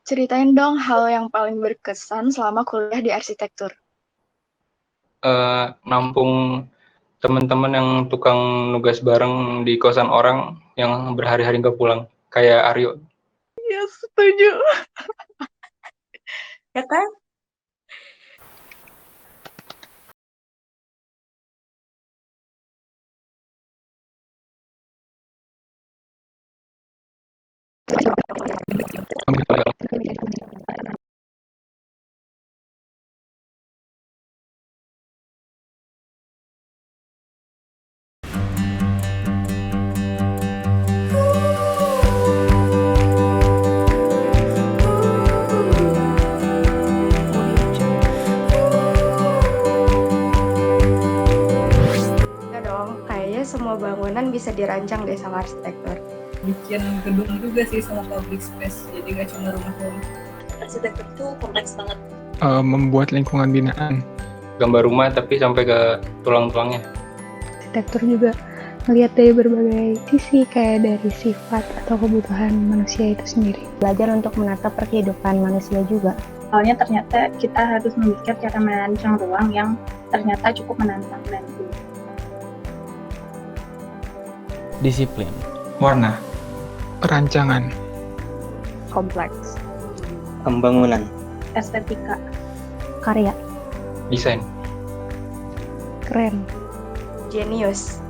Ceritain dong hal yang paling berkesan selama kuliah di arsitektur. Nampung teman-teman yang tukang nugas bareng di kosan orang yang berhari-hari nggak pulang, kayak Aryo. Ya, setuju. Ya kan? Ya dong, kayaknya semua bangunan bisa dirancang deh sama arsitektur. Bikin gedung juga sih sama public space, jadi nggak cuma rumah doang. Arsitektur itu kompleks banget. Membuat lingkungan binaan. Gambar rumah tapi sampai ke tulang-tulangnya. Arsitektur juga melihat dari berbagai sisi, kayak dari sifat atau kebutuhan manusia itu sendiri. Belajar untuk menatap kehidupan manusia juga. Soalnya ternyata kita harus memikir cara merancang ruang yang ternyata cukup menantang dan sulit. Disiplin. Warna. Perancangan. Kompleks. Pembangunan. Estetika. Karya. Desain. Keren. Jenius.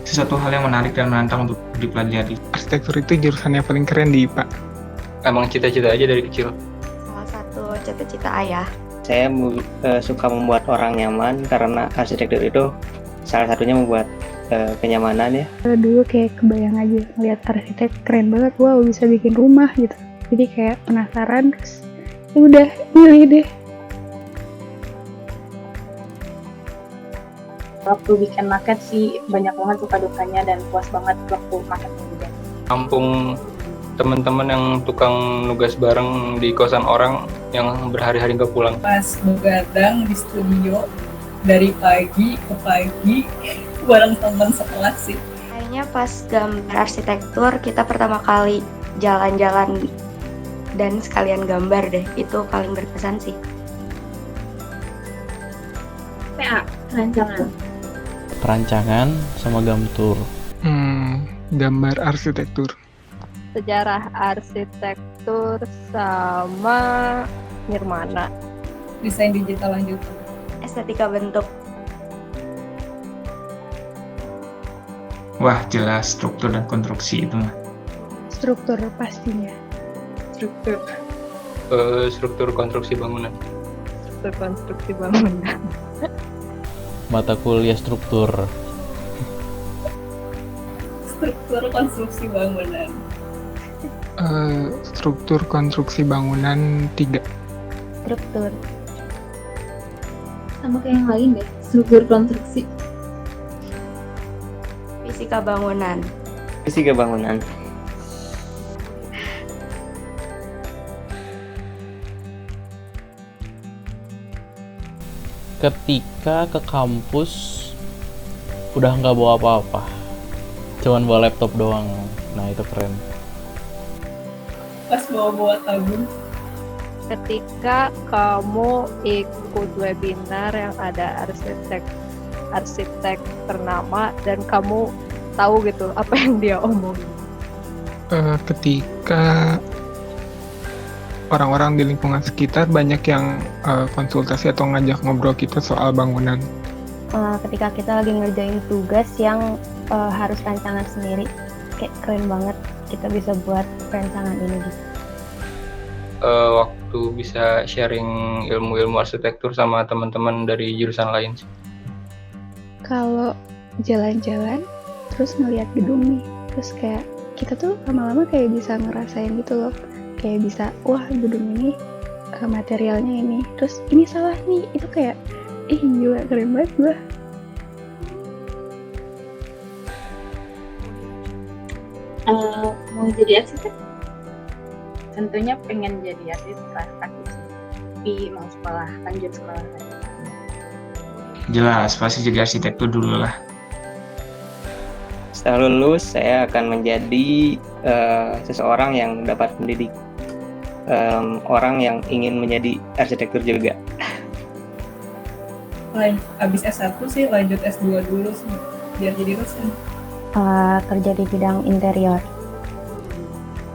Sesuatu hal yang menarik dan menantang untuk dipelajari. Arsitektur itu jurusan yang paling keren di IPA. Emang cita-cita aja dari kecil. Salah satu cita-cita ayah. Saya suka membuat orang nyaman karena arsitektur itu salah satunya membuat kenyamanan ya. Dulu kayak kebayang aja ngeliat arsitek keren banget, wow bisa bikin rumah gitu. Jadi kayak penasaran, terus ya udah milih deh. Waktu bikin maket sih banyak banget suka dukanya dan puas banget waktu maket juga. Nampung teman-teman yang tukang nugas bareng di kosan orang yang berhari-hari nggak pulang. Pas begadang di studio dari pagi ke pagi bareng teman sekelas sih. Kayaknya pas gambar arsitektur kita pertama kali jalan-jalan dan sekalian gambar deh. Itu paling berkesan sih. PA, perancangan. Perancangan sama gamtur. Gambar arsitektur. Sejarah arsitektur sama Nirmana. Desain digital lanjutan. Estetika bentuk. Wah, jelas struktur dan konstruksi itu mah. Struktur pastinya. Struktur. Struktur konstruksi bangunan. Struktur konstruksi bangunan. Mata kuliah struktur. Struktur konstruksi bangunan. Struktur konstruksi bangunan 3. Struktur. Sama kayak yang lain deh, struktur konstruksi. Fisika bangunan. Fisika bangunan. Ketika ke kampus udah nggak bawa apa-apa, cuman bawa laptop doang. Nah itu keren. Pas bawa-bawa tabung. Ketika kamu ikut webinar yang ada arsitek ternama dan kamu tahu gitu apa yang dia omongin. Ketika orang-orang di lingkungan sekitar banyak yang konsultasi atau ngajak ngobrol kita soal bangunan. Ketika kita lagi ngerjain tugas yang harus rancangan sendiri, kayak keren banget kita bisa buat rancangan ini gitu. Waktu bisa sharing ilmu-ilmu arsitektur sama teman-teman dari jurusan lain. Kalau jalan-jalan terus ngeliat gedung nih, terus kayak kita tuh lama-lama kayak bisa ngerasain gitu loh, kayak bisa wah gedung ini materialnya ini, terus ini salah nih, itu kayak gila keren banget gua. Mau jadi arsitek? Tentunya pengen jadi arsitek pasti sih. Tapi mau lanjut sekolah lagi. Jelas, pasti jadi arsitektur dulu lah. Setelah lulus, saya akan menjadi seseorang yang dapat mendidik orang yang ingin menjadi arsitektur juga. Abis S1 sih lanjut S2 dulu sih, biar jadi dosen. Kerja di bidang interior.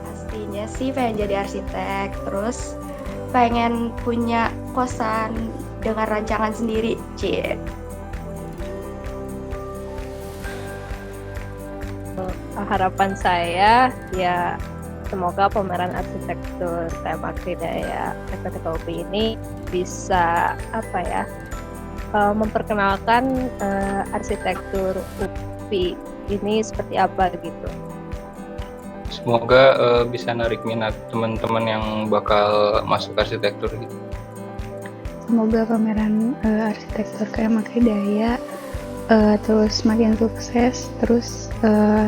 Pastinya sih pengen jadi arsitek, terus pengen punya kosan dengan rancangan sendiri, cie. Harapan saya ya semoga pameran arsitektur tema Kridaya FPTKUP ini bisa memperkenalkan arsitektur UPI ini seperti apa gitu. Semoga bisa narik minat teman-teman yang bakal masuk arsitektur gitu. Semoga pameran arsitektur KM Kridaya terus makin sukses, terus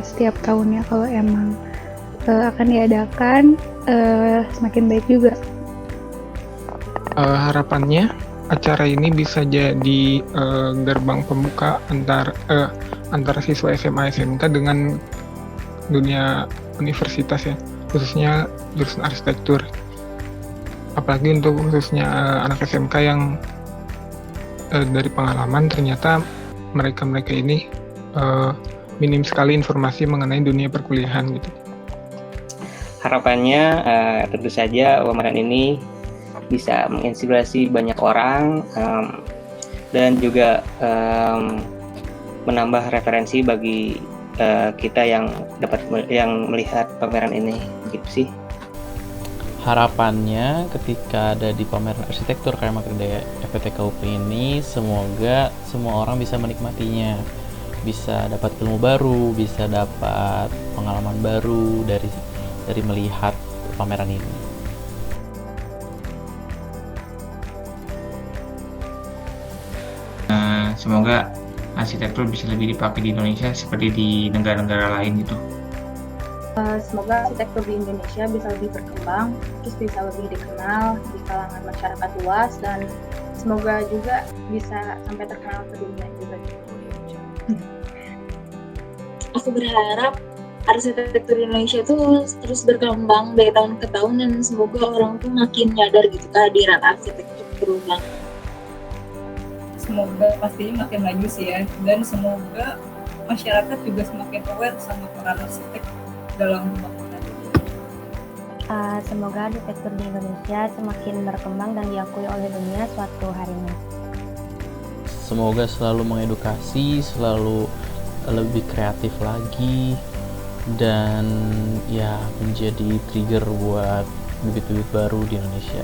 setiap tahunnya kalau emang akan diadakan semakin baik juga. Harapannya acara ini bisa jadi gerbang pembuka antara siswa SMA SMK dengan dunia universitas ya, khususnya jurusan arsitektur. Apalagi untuk khususnya anak SMK yang dari pengalaman ternyata mereka ini minim sekali informasi mengenai dunia perkuliahan gitu. Harapannya tentu saja pameran ini bisa menginspirasi banyak orang dan juga menambah referensi bagi kita yang melihat pameran ini gitu sih. Harapannya ketika ada di pameran arsitektur KM Kridaya FPTKUP ini, semoga semua orang bisa menikmatinya, bisa dapat ilmu baru, bisa dapat pengalaman baru dari melihat pameran ini. Semoga arsitektur bisa lebih dipakai di Indonesia seperti di negara-negara lain gitu. Semoga arsitektur di Indonesia bisa lebih berkembang, terus bisa lebih dikenal di kalangan masyarakat luas, dan semoga juga bisa sampai terkenal ke dunia juga. Aku berharap arsitektur Indonesia tuh terus berkembang dari tahun ke tahun, dan semoga orang tuh makin nyadar gitu kehadiran arsitektur berubah. Semoga pastinya makin maju sih ya, dan semoga masyarakat juga semakin aware sama peran arsitek dalam pembangunan. Semoga arsitektur di Indonesia semakin berkembang dan diakui oleh dunia suatu hari nanti. Semoga selalu mengedukasi, selalu lebih kreatif lagi, dan ya menjadi trigger buat bibit-bibit baru di Indonesia.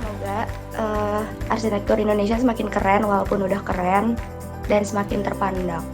Semoga arsitektur Indonesia semakin keren walaupun udah keren dan semakin terpandang.